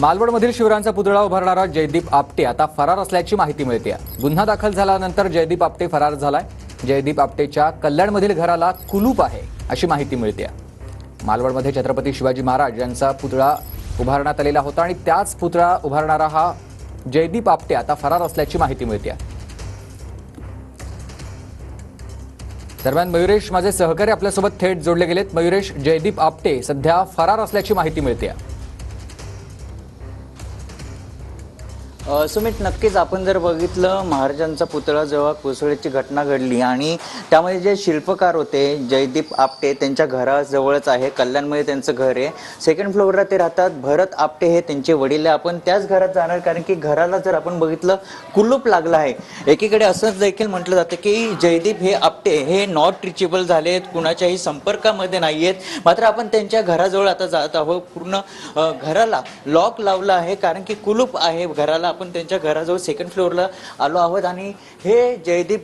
मालवणमधील शिवरायांचा पुतळा उभारणारा जयदीप आपटे आता फरार असल्याची माहिती मिळते। गुन्हा दाखल झाल्यानंतर जयदीप आपटे फरार झालाय। जयदीप आपटेच्या कल्याणमधील घराला कुलूप आहे अशी माहिती मिळते। मालवणमध्ये छत्रपती शिवाजी महाराज यांचा पुतळा उभारण्यात आलेला होता आणि त्याच पुतळा उभारणारा हा जयदीप आपटे आता फरार असल्याची माहिती मिळते। दरम्यान मयुरेश माझे सहकारी आपल्यासोबत थेट जोडले गेलेत। मयुरेश, जयदीप आपटे सध्या फरार असल्याची माहिती मिळते। सुमित, नक्कीच आपण जर बघितलं, महाराजांचा पुतळा जेव्हा कोसळण्याची घटना घडली आणि त्यामध्ये जे शिल्पकार होते जयदीप आपटे त्यांच्या घराजवळच आहे, कल्याणमध्ये त्यांचं घर आहे, सेकंड फ्लोअरला ते राहतात। भरत आपटे हे त्यांचे वडील आहे। आपण त्याच घरात जाणार कारण की घराला जर आपण बघितलं कुलूप लागलं आहे। एकीकडे असंच देखील म्हटलं जातं की जयदीप हे आपटे हे नॉट रिचेबल झालेत, कुणाच्याही संपर्कामध्ये नाही आहेत। मात्र आपण त्यांच्या घराजवळ आता जात आहोत। पूर्ण घराला लॉक लावलं आहे कारण की कुलूप आहे घराला। आपण त्यांच्या घराजवळ सेकंड फ्लोअरला आलो आहोत आणि हे जयदीप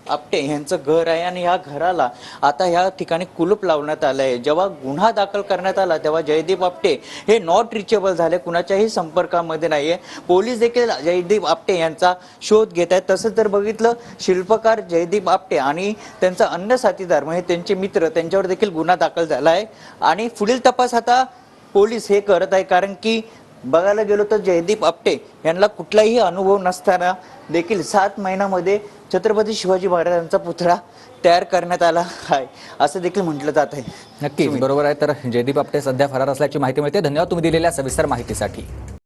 आपटे यांचं घर आहे आणि या घराला आता ह्या ठिकाणी कुलूप लावण्यात आलं आहे। जेव्हा गुन्हा दाखल करण्यात आला तेव्हा जयदीप आपटे हे नॉट रिचेबल झाले, कुणाच्याही संपर्कामध्ये नाहीये। पोलीस देखील जयदीप आपटे यांचा शोध घेत आहेत। तसंच जर बघितलं, शिल्पकार जयदीप आपटे आणि त्यांचा अन्य साथीदार म्हणजे त्यांचे मित्र त्यांच्यावर देखील गुन्हा दाखल झाला आहे आणि पुढील तपास आता पोलीस हे करत आहे। कारण की बघायला गेलो तर जयदीप आपटे यांना कुठलाही अनुभव नसताना देखील 7 महिन्यामध्ये छत्रपती शिवाजी महाराजांचा पुतळा तयार करण्यात आला आहे असं देखील म्हटलं जात आहे। नक्कीच बरोबर आहे। तर जयदीप आपटे सध्या फरार असल्याची माहिती मिळते। धन्यवाद तुम्ही दिलेल्या सविस्तर माहितीसाठी।